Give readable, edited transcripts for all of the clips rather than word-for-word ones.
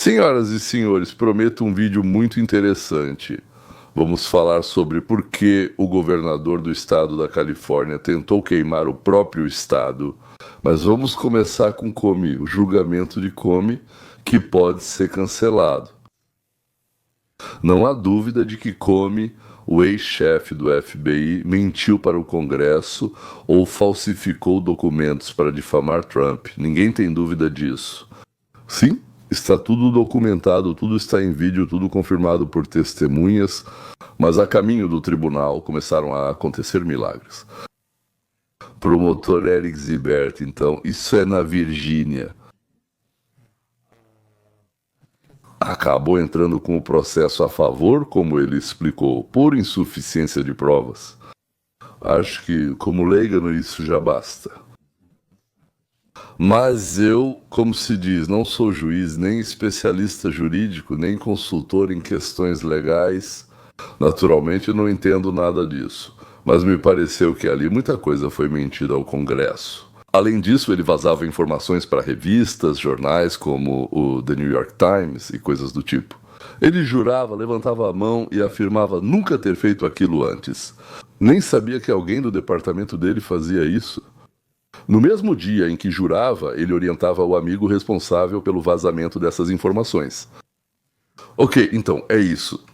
Senhoras e senhores, prometo um vídeo muito interessante. Vamos falar sobre por que o governador do estado da Califórnia tentou queimar o próprio estado. Mas vamos começar com Comey, o julgamento de Comey, que pode ser cancelado. Não há dúvida de que Comey, o ex-chefe do FBI, mentiu para o Congresso ou falsificou documentos para difamar Trump. Ninguém tem dúvida disso. Sim, está tudo documentado, tudo está em vídeo, tudo confirmado por testemunhas, mas a caminho do tribunal começaram a acontecer milagres. Promotor Eric Zibert, então, isso é na Virgínia. Acabou entrando com o processo a favor, como ele explicou, por insuficiência de provas. Acho que, como leigo, isso já basta. Mas eu, como se diz, não sou juiz, nem especialista jurídico, nem consultor em questões legais. Naturalmente, não entendo nada disso. Mas me pareceu que ali muita coisa foi mentira ao Congresso. Além disso, ele vazava informações para revistas, jornais como o The New York Times e coisas do tipo. Ele jurava, levantava a mão e afirmava nunca ter feito aquilo antes. Nem sabia que alguém do departamento dele fazia isso. No mesmo dia em que jurava, ele orientava o amigo responsável pelo vazamento dessas informações. Ok, então, é isso.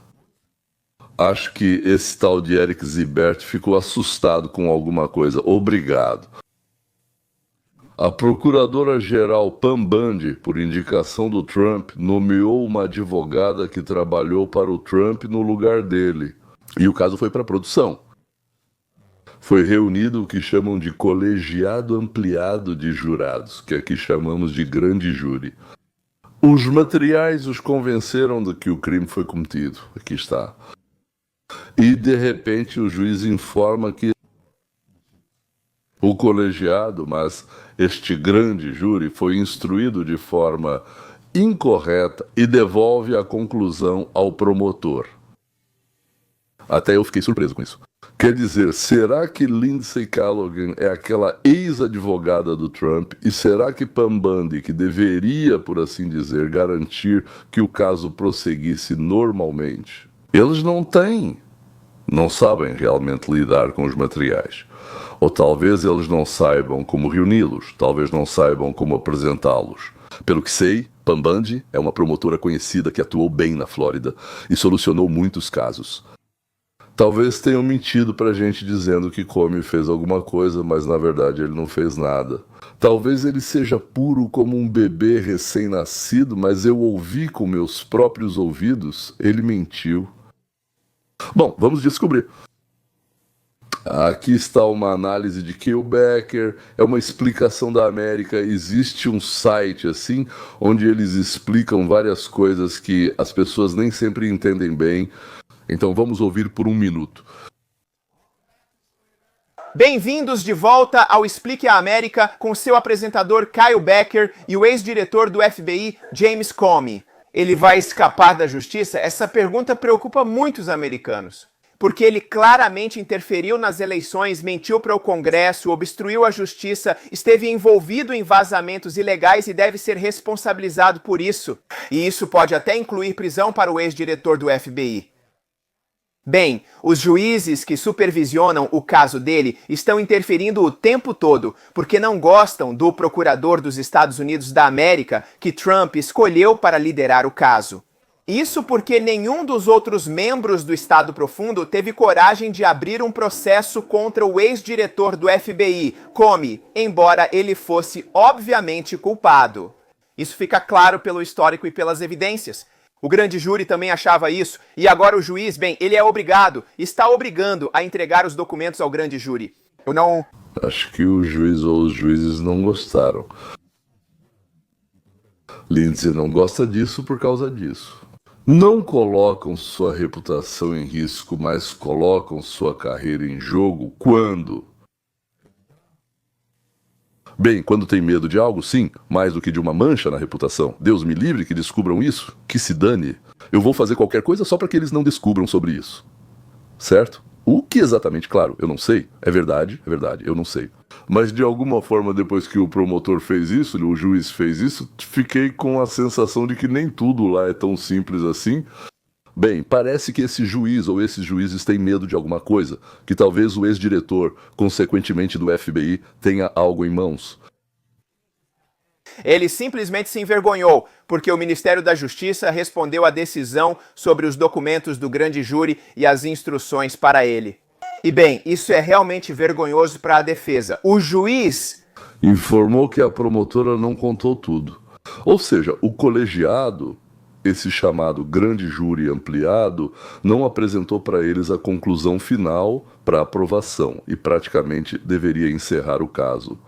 Acho que esse tal de Eric Zibert ficou assustado com alguma coisa. Obrigado. A procuradora-geral Pam Bundy, por indicação do Trump, nomeou uma advogada que trabalhou para o Trump no lugar dele. E o caso foi para produção. Foi reunido o que chamam de colegiado ampliado de jurados, que aqui chamamos de grande júri. Os materiais os convenceram de que o crime foi cometido. Aqui está. E, de repente, o juiz informa que o colegiado, mas este grande júri, foi instruído de forma incorreta e devolve a conclusão ao promotor. Até eu fiquei surpreso com isso. Quer dizer, será que Lindsay Callaghan é aquela ex-advogada do Trump? E será que Pam Bundy, que deveria, por assim dizer, garantir que o caso prosseguisse normalmente? Eles não sabem realmente lidar com os materiais. Ou talvez eles não saibam como reuni-los, talvez não saibam como apresentá-los. Pelo que sei, Pam Bundy é uma promotora conhecida que atuou bem na Flórida e solucionou muitos casos. Talvez tenham mentido pra gente dizendo que Comey fez alguma coisa, mas na verdade ele não fez nada. Talvez ele seja puro como um bebê recém-nascido, mas eu ouvi com meus próprios ouvidos, ele mentiu. Bom, vamos descobrir. Aqui está uma análise de Kyle Becker, é uma explicação da América. Existe um site assim, onde eles explicam várias coisas que as pessoas nem sempre entendem bem. Então vamos ouvir por um minuto. Bem-vindos de volta ao Explique a América com seu apresentador Kyle Becker e o ex-diretor do FBI, James Comey. Ele vai escapar da justiça? Essa pergunta preocupa muitos americanos. Porque ele claramente interferiu nas eleições, mentiu para o Congresso, obstruiu a justiça, esteve envolvido em vazamentos ilegais e deve ser responsabilizado por isso. E isso pode até incluir prisão para o ex-diretor do FBI. Bem, os juízes que supervisionam o caso dele estão interferindo o tempo todo porque não gostam do procurador dos Estados Unidos da América que Trump escolheu para liderar o caso. Isso porque nenhum dos outros membros do Estado Profundo teve coragem de abrir um processo contra o ex-diretor do FBI, Comey, embora ele fosse obviamente culpado. Isso fica claro pelo histórico e pelas evidências. O grande júri também achava isso, e agora o juiz, bem, ele é obrigado, está obrigando a entregar os documentos ao grande júri. Acho que o juiz ou os juízes não gostaram. Lindsay não gosta disso por causa disso. Não colocam sua reputação em risco, mas colocam sua carreira em jogo quando? Bem, quando tem medo de algo, sim, mais do que de uma mancha na reputação. Deus me livre que descubram isso, que se dane. Eu vou fazer qualquer coisa só para que eles não descubram sobre isso. Certo? O que exatamente, claro, eu não sei. É verdade, eu não sei. Mas de alguma forma, depois que o promotor fez isso, o juiz fez isso, fiquei com a sensação de que nem tudo lá é tão simples assim. Bem, parece que esse juiz ou esses juízes têm medo de alguma coisa, que talvez o ex-diretor, consequentemente do FBI, tenha algo em mãos. Ele simplesmente se envergonhou, porque o Ministério da Justiça respondeu à decisão sobre os documentos do grande júri e as instruções para ele. E bem, isso é realmente vergonhoso para a defesa. O juiz informou que a promotora não contou tudo. Ou seja, o colegiado, esse chamado grande júri ampliado, não apresentou para eles a conclusão final para aprovação e praticamente deveria encerrar o caso.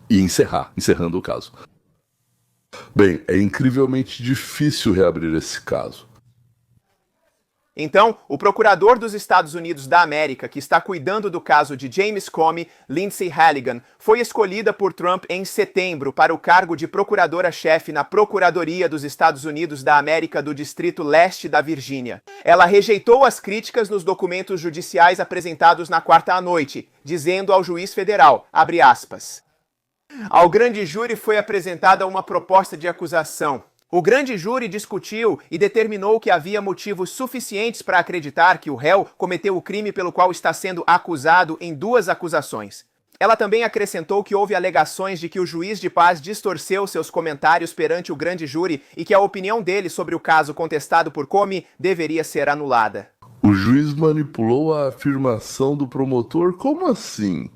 E encerrando o caso. Bem, é incrivelmente difícil reabrir esse caso. Então, o procurador dos Estados Unidos da América, que está cuidando do caso de James Comey, Lindsay Halligan, foi escolhida por Trump em setembro para o cargo de procuradora-chefe na Procuradoria dos Estados Unidos da América do Distrito Leste da Virgínia. Ela rejeitou as críticas nos documentos judiciais apresentados na quarta à noite, dizendo ao juiz federal, abre aspas, ao grande júri foi apresentada uma proposta de acusação. O grande júri discutiu e determinou que havia motivos suficientes para acreditar que o réu cometeu o crime pelo qual está sendo acusado em duas acusações. Ela também acrescentou que houve alegações de que o juiz de paz distorceu seus comentários perante o grande júri e que a opinião dele sobre o caso contestado por Comey deveria ser anulada. O juiz manipulou a afirmação do promotor? Como assim?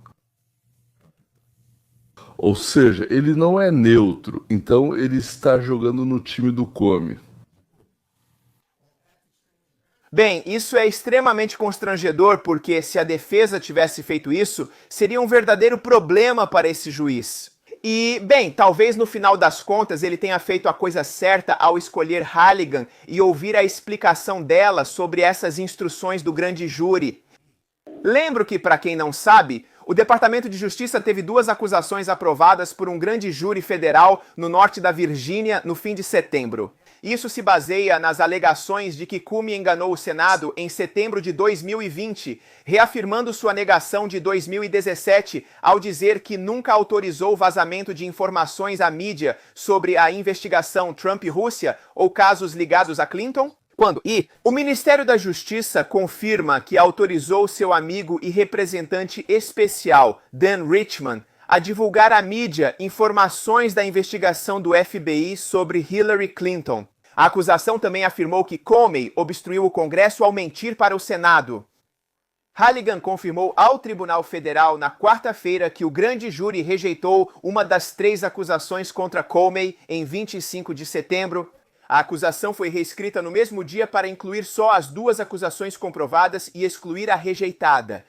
Ou seja, ele não é neutro, então ele está jogando no time do Comey. Bem, isso é extremamente constrangedor porque se a defesa tivesse feito isso, seria um verdadeiro problema para esse juiz. E, bem, talvez no final das contas ele tenha feito a coisa certa ao escolher Halligan e ouvir a explicação dela sobre essas instruções do grande júri. Lembro que, para quem não sabe, o Departamento de Justiça teve duas acusações aprovadas por um grande júri federal no norte da Virgínia no fim de setembro. Isso se baseia nas alegações de que Comey enganou o Senado em setembro de 2020, reafirmando sua negação de 2017 ao dizer que nunca autorizou o vazamento de informações à mídia sobre a investigação Trump-Rússia ou casos ligados a Clinton. O Ministério da Justiça confirma que autorizou seu amigo e representante especial, Dan Richman, a divulgar à mídia informações da investigação do FBI sobre Hillary Clinton. A acusação também afirmou que Comey obstruiu o Congresso ao mentir para o Senado. Halligan confirmou ao Tribunal Federal na quarta-feira que o grande júri rejeitou uma das 3 acusações contra Comey em 25 de setembro. A acusação foi reescrita no mesmo dia para incluir só as 2 acusações comprovadas e excluir a rejeitada.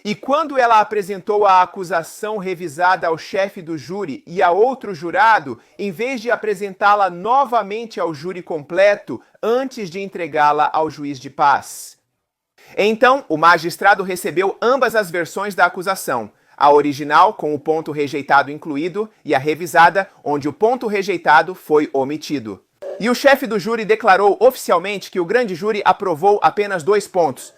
E quando ela apresentou a acusação revisada ao chefe do júri e a outro jurado, em vez de apresentá-la novamente ao júri completo, antes de entregá-la ao juiz de paz. Então, o magistrado recebeu ambas as versões da acusação, a original, com o ponto rejeitado incluído, e a revisada, onde o ponto rejeitado foi omitido. E o chefe do júri declarou oficialmente que o grande júri aprovou apenas 2 pontos.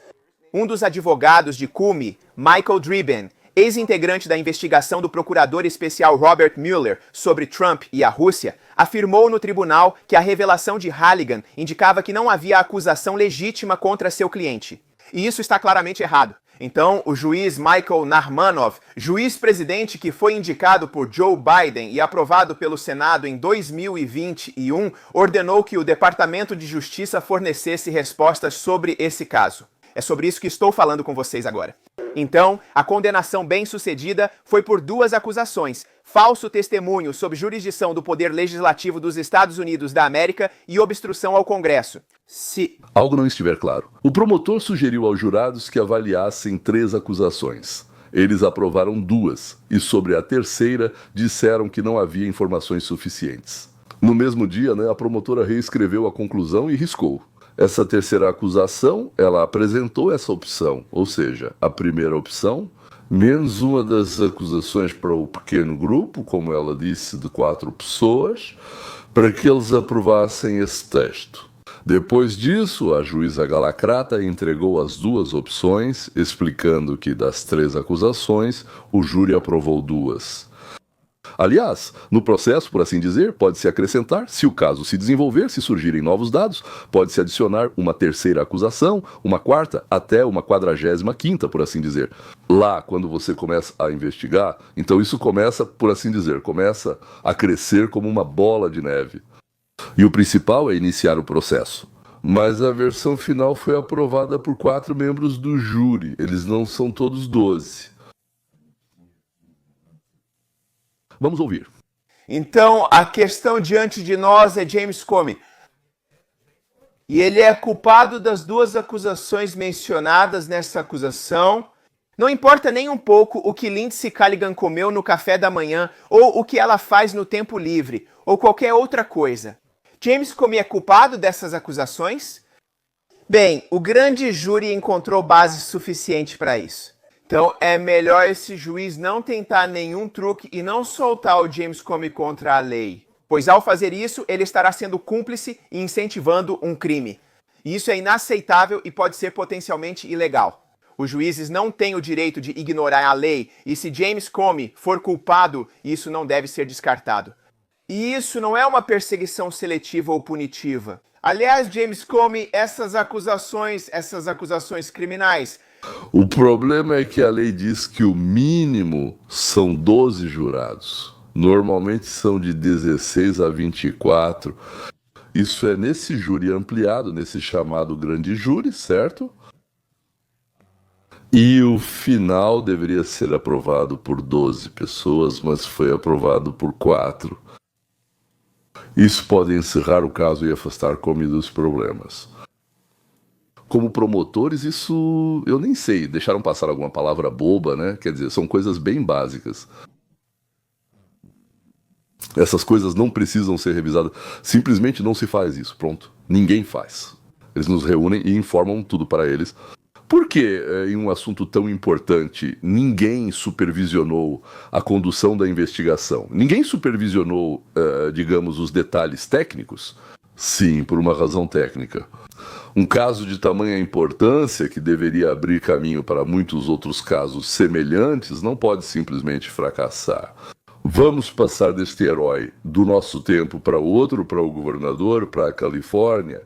Um dos advogados de Comey, Michael Dreeben, ex-integrante da investigação do procurador especial Robert Mueller sobre Trump e a Rússia, afirmou no tribunal que a revelação de Halligan indicava que não havia acusação legítima contra seu cliente. E isso está claramente errado. Então, o juiz Michael Narmanov, juiz-presidente que foi indicado por Joe Biden e aprovado pelo Senado em 2021, ordenou que o Departamento de Justiça fornecesse respostas sobre esse caso. É sobre isso que estou falando com vocês agora. Então, a condenação bem-sucedida foi por 2 acusações: falso testemunho sob jurisdição do Poder Legislativo dos Estados Unidos da América e obstrução ao Congresso. Se algo não estiver claro, o promotor sugeriu aos jurados que avaliassem 3 acusações. Eles aprovaram 2, e sobre a terceira disseram que não havia informações suficientes. No mesmo dia, a promotora reescreveu a conclusão e riscou. Essa terceira acusação, ela apresentou essa opção, ou seja, a primeira opção, menos uma das acusações para o pequeno grupo, como ela disse, de 4 pessoas, para que eles aprovassem esse texto. Depois disso, a juíza Galacrata entregou as duas opções, explicando que das 3 acusações, o júri aprovou 2. Aliás, no processo, por assim dizer, pode-se acrescentar, se o caso se desenvolver, se surgirem novos dados, pode-se adicionar uma 3ª acusação, uma 4ª, até uma 45ª, por assim dizer. Lá, quando você começa a investigar, então isso começa, por assim dizer, começa a crescer como uma bola de neve. E o principal é iniciar o processo. Mas a versão final foi aprovada por 4 membros do júri, eles não são todos 12. Vamos ouvir. Então, a questão diante de nós é James Comey. E ele é culpado das 2 acusações mencionadas nessa acusação. Não importa nem um pouco o que Lindsay Callaghan comeu no café da manhã, ou o que ela faz no tempo livre, ou qualquer outra coisa. James Comey é culpado dessas acusações? Bem, o grande júri encontrou base suficiente para isso. Então é melhor esse juiz não tentar nenhum truque e não soltar o James Comey contra a lei. Pois ao fazer isso, ele estará sendo cúmplice e incentivando um crime. E isso é inaceitável e pode ser potencialmente ilegal. Os juízes não têm o direito de ignorar a lei, e se James Comey for culpado, isso não deve ser descartado. E isso não é uma perseguição seletiva ou punitiva. Aliás, James Comey, essas acusações criminais... O problema é que a lei diz que o mínimo são 12 jurados. Normalmente são de 16 a 24. Isso é nesse júri ampliado, nesse chamado grande júri, certo? E o final deveria ser aprovado por 12 pessoas, mas foi aprovado por 4. Isso pode encerrar o caso e afastar Comey dos problemas. Como promotores, isso eu nem sei, deixaram passar alguma palavra boba, né? Quer dizer, são coisas bem básicas. Essas coisas não precisam ser revisadas. Simplesmente não se faz isso, pronto. Ninguém faz. Eles nos reúnem e informam tudo para eles. Por que, em um assunto tão importante, ninguém supervisionou a condução da investigação? Ninguém supervisionou, digamos, os detalhes técnicos? Sim, por uma razão técnica. Um caso de tamanha importância, que deveria abrir caminho para muitos outros casos semelhantes, não pode simplesmente fracassar. Vamos passar deste herói do nosso tempo para outro, para o governador, para a Califórnia.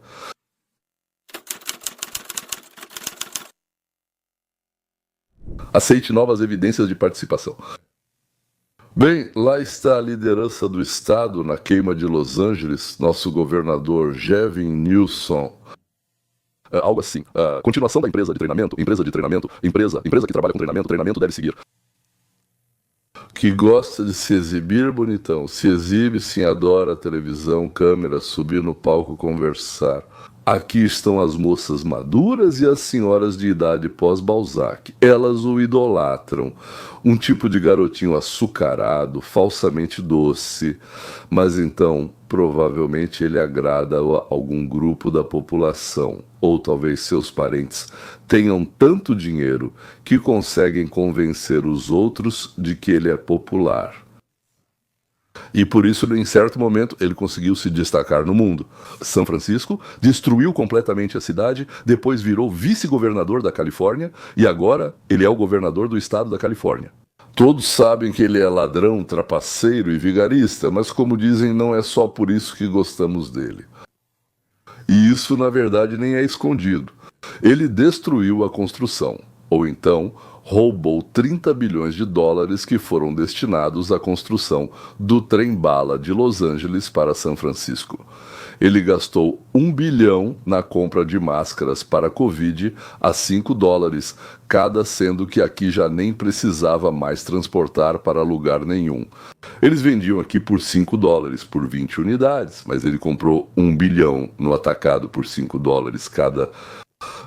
Aceite novas evidências de participação. Bem, lá está a liderança do Estado na queima de Los Angeles, nosso governador Gavin Newsom. Algo assim, continuação da empresa que trabalha com treinamento deve seguir. Que gosta de se exibir, bonitão. Se exibe, sim, adora televisão, câmera, subir no palco, conversar. Aqui estão as moças maduras e as senhoras de idade pós-Balzac. Elas o idolatram. Um tipo de garotinho açucarado, falsamente doce. Mas então, provavelmente ele agrada a algum grupo da população. Ou talvez seus parentes tenham tanto dinheiro que conseguem convencer os outros de que ele é popular. E por isso, em certo momento, ele conseguiu se destacar no mundo. São Francisco destruiu completamente a cidade, depois virou vice-governador da Califórnia e agora ele é o governador do estado da Califórnia. Todos sabem que ele é ladrão, trapaceiro e vigarista, mas como dizem, não é só por isso que gostamos dele. E isso, na verdade, nem é escondido. Ele destruiu a construção, ou então roubou 30 bilhões de dólares que foram destinados à construção do trem-bala de Los Angeles para São Francisco. Ele gastou 1 bilhão na compra de máscaras para a Covid a $5, cada, sendo que aqui já nem precisava mais transportar para lugar nenhum. Eles vendiam aqui por $5 por 20 unidades, mas ele comprou 1 bilhão no atacado por $5 cada.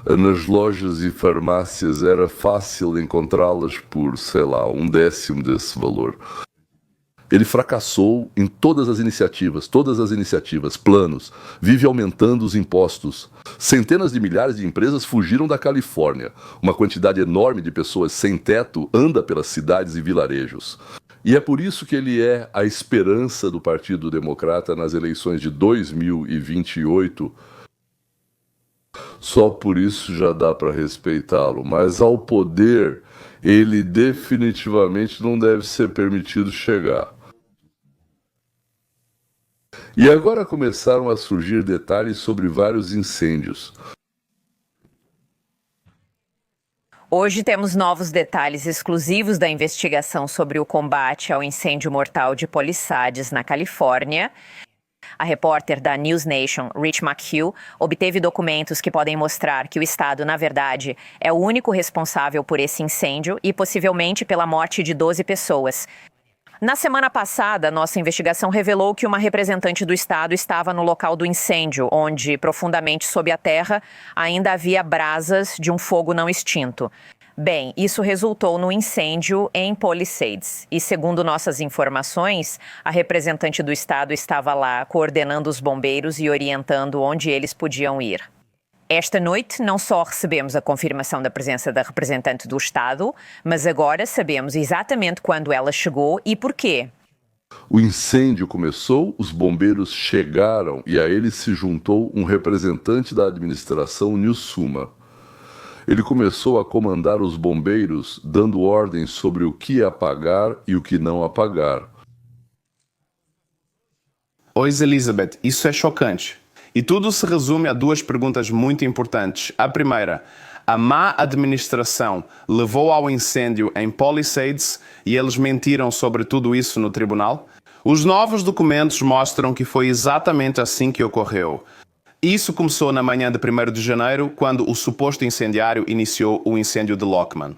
Nas lojas e farmácias era fácil encontrá-las por, sei lá, 1/10 desse valor. Ele fracassou em todas as iniciativas, planos, vive aumentando os impostos. Centenas de milhares de empresas fugiram da Califórnia. Uma quantidade enorme de pessoas sem teto anda pelas cidades e vilarejos. E é por isso que ele é a esperança do Partido Democrata nas eleições de 2028, Só por isso já dá para respeitá-lo, mas ao poder ele definitivamente não deve ser permitido chegar. E agora começaram a surgir detalhes sobre vários incêndios. Hoje temos novos detalhes exclusivos da investigação sobre o combate ao incêndio mortal de Palisades, na Califórnia. A repórter da News Nation, Rich McHugh, obteve documentos que podem mostrar que o estado, na verdade, é o único responsável por esse incêndio e possivelmente pela morte de 12 pessoas. Na semana passada, nossa investigação revelou que uma representante do estado estava no local do incêndio, onde, profundamente sob a terra, ainda havia brasas de um fogo não extinto. Bem, isso resultou no incêndio em Palisades. E, segundo nossas informações, a representante do estado estava lá coordenando os bombeiros e orientando onde eles podiam ir. Esta noite, não só recebemos a confirmação da presença da representante do Estado, mas agora sabemos exatamente quando ela chegou e porquê. O incêndio começou, os bombeiros chegaram e a eles se juntou um representante da administração Newsuma. Ele começou a comandar os bombeiros, dando ordens sobre o que apagar e o que não apagar. Oi, Elizabeth, isso é chocante. E tudo se resume a duas perguntas muito importantes. A primeira, a má administração levou ao incêndio em Palisades e eles mentiram sobre tudo isso no tribunal? Os novos documentos mostram que foi exatamente assim que ocorreu. Isso começou na manhã de 1º de janeiro, quando o suposto incendiário iniciou o incêndio de Lockman.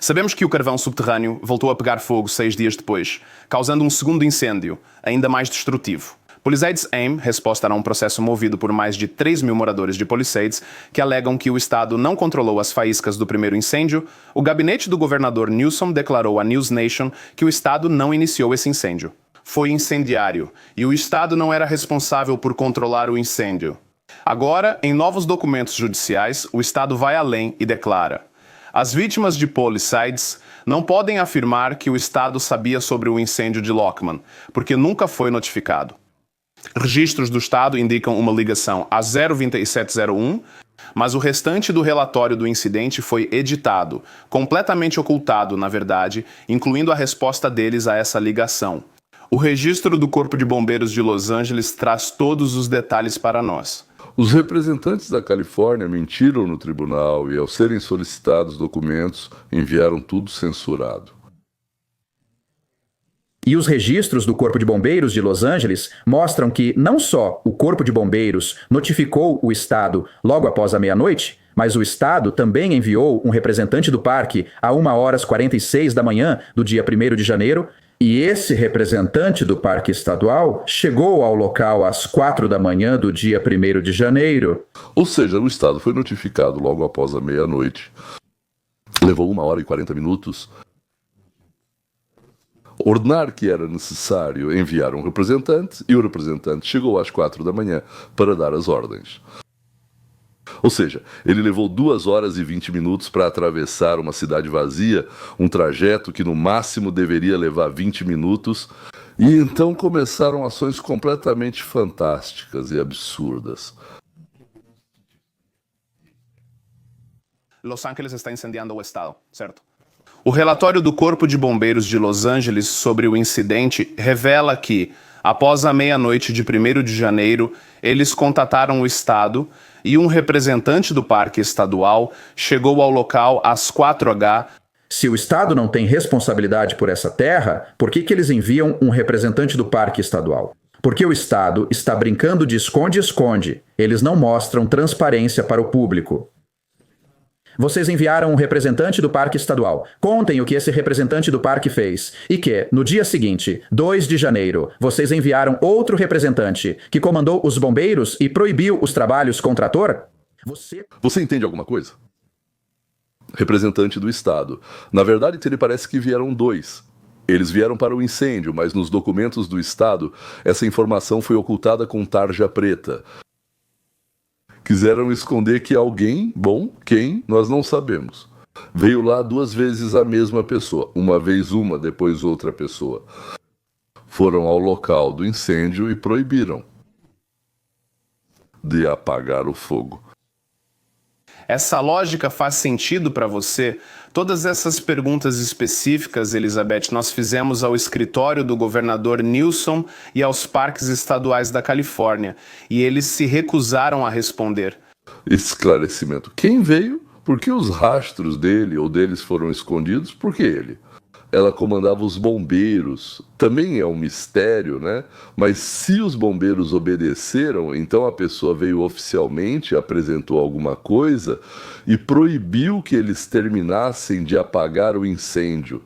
Sabemos que o carvão subterrâneo voltou a pegar fogo 6 dias depois, causando um segundo incêndio, ainda mais destrutivo. Palisades AIM resposta a um processo movido por mais de 3.000 moradores de Palisades que alegam que o Estado não controlou as faíscas do primeiro incêndio. O gabinete do governador Newsom declarou à News Nation que o Estado não iniciou esse incêndio. Foi incendiário e o Estado não era responsável por controlar o incêndio. Agora, em novos documentos judiciais, o Estado vai além e declara: as vítimas de Palisades não podem afirmar que o Estado sabia sobre o incêndio de Lockman, porque nunca foi notificado. Registros do Estado indicam uma ligação a 02701, mas o restante do relatório do incidente foi editado, completamente ocultado, na verdade, incluindo a resposta deles a essa ligação. O registro do Corpo de Bombeiros de Los Angeles traz todos os detalhes para nós. Os representantes da Califórnia mentiram no tribunal e, ao serem solicitados documentos, enviaram tudo censurado. E os registros do Corpo de Bombeiros de Los Angeles mostram que não só o Corpo de Bombeiros notificou o Estado logo após a meia-noite, mas o Estado também enviou um representante do parque a 1h46 da manhã do dia 1º de janeiro, e esse representante do parque estadual chegou ao local às 4 da manhã do dia 1º de janeiro. Ou seja, o Estado foi notificado logo após a meia-noite. Levou 1h40 ordenar que era necessário enviar um representante e o representante chegou às 4 da manhã para dar as ordens. Ou seja, ele levou 2h20 para atravessar uma cidade vazia, um trajeto que no máximo deveria levar 20 minutos, e então começaram ações completamente fantásticas e absurdas. Los Angeles está incendiando o estado, certo? O relatório do Corpo de Bombeiros de Los Angeles sobre o incidente revela que, após a meia-noite de 1º de janeiro, eles contataram o Estado e um representante do parque estadual chegou ao local às 4h. Se o Estado não tem responsabilidade por essa terra, por que eles enviam um representante do parque estadual? Porque o Estado está brincando de esconde-esconde. Eles não mostram transparência para o público. Vocês enviaram um representante do parque estadual. Contem o que esse representante do parque fez. E que, no dia seguinte, 2 de janeiro, vocês enviaram outro representante que comandou os bombeiros e proibiu os trabalhos com trator? Você entende alguma coisa? Representante do Estado. Na verdade, ele parece que vieram 2. Eles vieram para o incêndio, mas nos documentos do Estado, essa informação foi ocultada com tarja preta. Quiseram esconder que alguém, bom, quem, nós não sabemos. Veio lá 2 vezes a mesma pessoa, uma vez uma, depois outra pessoa. Foram ao local do incêndio e proibiram de apagar o fogo. Essa lógica faz sentido para você? Todas essas perguntas específicas, Elizabeth, nós fizemos ao escritório do governador Newsom e aos parques estaduais da Califórnia, e eles se recusaram a responder. Esclarecimento. Quem veio? Por que os rastros dele ou deles foram escondidos? Por que ele? Ela comandava os bombeiros. Também é um mistério, né? Mas se os bombeiros obedeceram, então a pessoa veio oficialmente, apresentou alguma coisa e proibiu que eles terminassem de apagar o incêndio.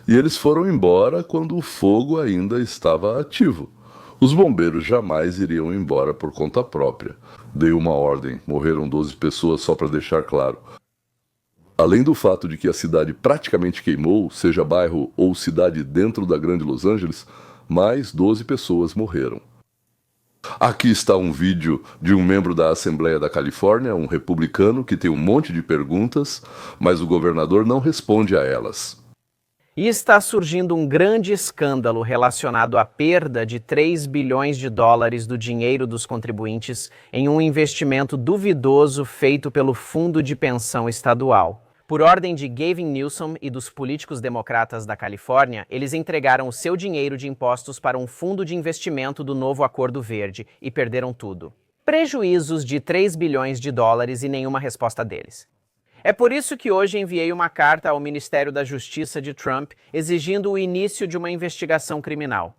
E eles foram embora quando o fogo ainda estava ativo. Os bombeiros jamais iriam embora por conta própria. Dei uma ordem. Morreram 12 pessoas, só para deixar claro. Além do fato de que a cidade praticamente queimou, seja bairro ou cidade dentro da Grande Los Angeles, mais 12 pessoas morreram. Aqui está um vídeo de um membro da Assembleia da Califórnia, um republicano, que tem um monte de perguntas, mas o governador não responde a elas. E está surgindo um grande escândalo relacionado à perda de 3 bilhões de dólares do dinheiro dos contribuintes em um investimento duvidoso feito pelo Fundo de Pensão Estadual. Por ordem de Gavin Newsom e dos políticos democratas da Califórnia, eles entregaram o seu dinheiro de impostos para um fundo de investimento do novo Acordo Verde e perderam tudo. Prejuízos de 3 bilhões de dólares e nenhuma resposta deles. É por isso que hoje enviei uma carta ao Ministério da Justiça de Trump exigindo o início de uma investigação criminal.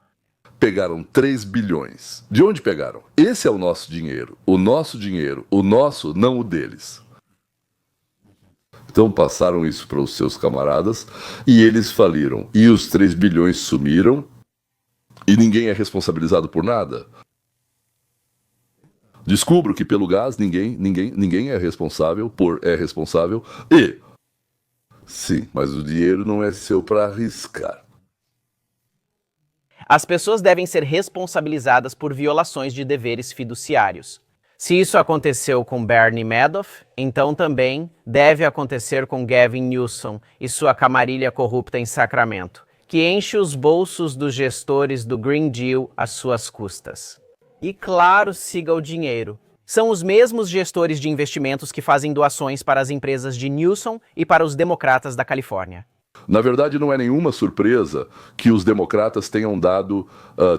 Pegaram 3 bilhões. De onde pegaram? Esse é o nosso dinheiro. O nosso, não o deles. Então passaram isso para os seus camaradas e eles faliram. E os 3 bilhões sumiram e ninguém é responsabilizado por nada. Descubro que pelo gás ninguém é responsável e... Sim, mas o dinheiro não é seu para arriscar. As pessoas devem ser responsabilizadas por violações de deveres fiduciários. Se isso aconteceu com Bernie Madoff, então também deve acontecer com Gavin Newsom e sua camarilha corrupta em Sacramento, que enche os bolsos dos gestores do Green Deal às suas custas. E claro, siga o dinheiro. São os mesmos gestores de investimentos que fazem doações para as empresas de Newsom e para os democratas da Califórnia. Na verdade, não é nenhuma surpresa que os democratas tenham dado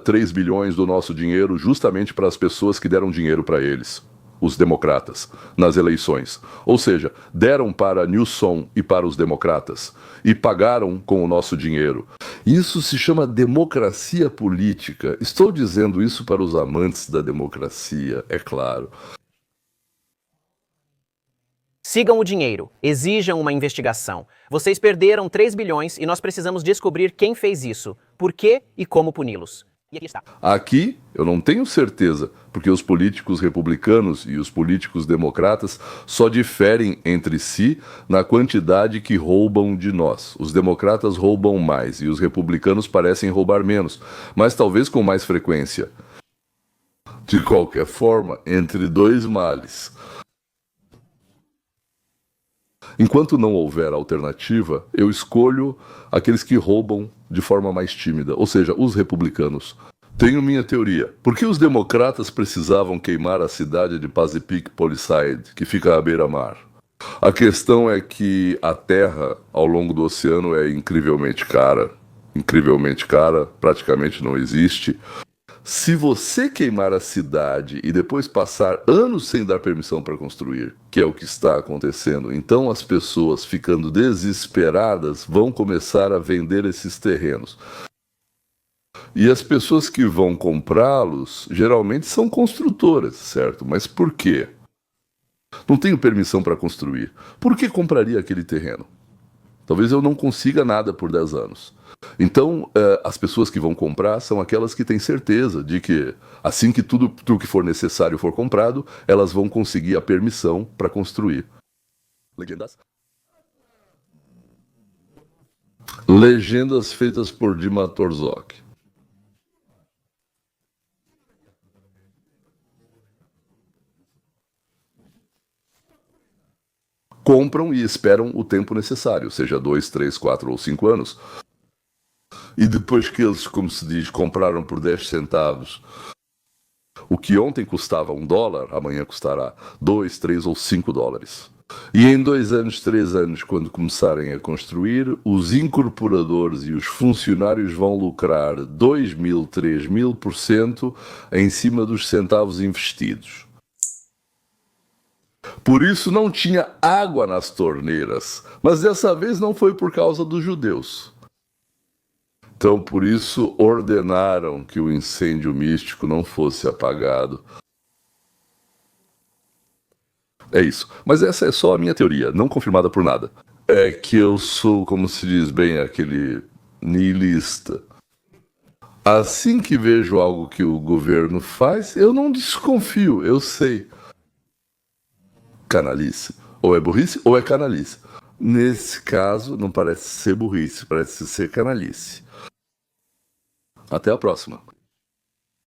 3 bilhões do nosso dinheiro justamente para as pessoas que deram dinheiro para eles, os democratas, nas eleições. Ou seja, deram para Newsom e para os democratas e pagaram com o nosso dinheiro. Isso se chama democracia política. Estou dizendo isso para os amantes da democracia, é claro. Sigam o dinheiro, exijam uma investigação. Vocês perderam 3 bilhões e nós precisamos descobrir quem fez isso, por quê e como puni-los. E aqui está. Aqui eu não tenho certeza, porque os políticos republicanos e os políticos democratas só diferem entre si na quantidade que roubam de nós. Os democratas roubam mais e os republicanos parecem roubar menos, mas talvez com mais frequência. De qualquer forma, entre dois males. Enquanto não houver alternativa, eu escolho aqueles que roubam de forma mais tímida, ou seja, os republicanos. Tenho minha teoria. Por que os democratas precisavam queimar a cidade de Pacific Palisades, que fica à beira-mar? A questão é que a terra ao longo do oceano é incrivelmente cara. Incrivelmente cara, praticamente não existe. Se você queimar a cidade e depois passar anos sem dar permissão para construir, que é o que está acontecendo, então as pessoas, ficando desesperadas, vão começar a vender esses terrenos. E as pessoas que vão comprá-los, geralmente são construtoras, certo? Mas por quê? Não tenho permissão para construir. Por que compraria aquele terreno? Talvez eu não consiga nada por 10 anos. Então, as pessoas que vão comprar são aquelas que têm certeza de que, assim que tudo que for necessário for comprado, elas vão conseguir a permissão para construir. Legendas feitas por Dima Torzok. Compram e esperam o tempo necessário, seja 2, 3, 4 ou 5 anos. E depois que eles, como se diz, compraram por 10 centavos, O que ontem custava $1, amanhã custará 2, 3 ou 5 dólares. E em 2 anos, 3 anos, quando começarem a construir, os incorporadores e os funcionários vão lucrar 2.000, 3.000% em cima dos centavos investidos. Por isso não tinha água nas torneiras, mas dessa vez não foi por causa dos judeus. Então, por isso, ordenaram que o incêndio místico não fosse apagado. É isso. Mas essa é só a minha teoria, não confirmada por nada. É que eu sou, como se diz bem, aquele nihilista. Assim que vejo algo que o governo faz, eu não desconfio, eu sei. Canalice. Ou é burrice ou é canalice. Nesse caso, não parece ser burrice, parece ser canalice. Até a próxima.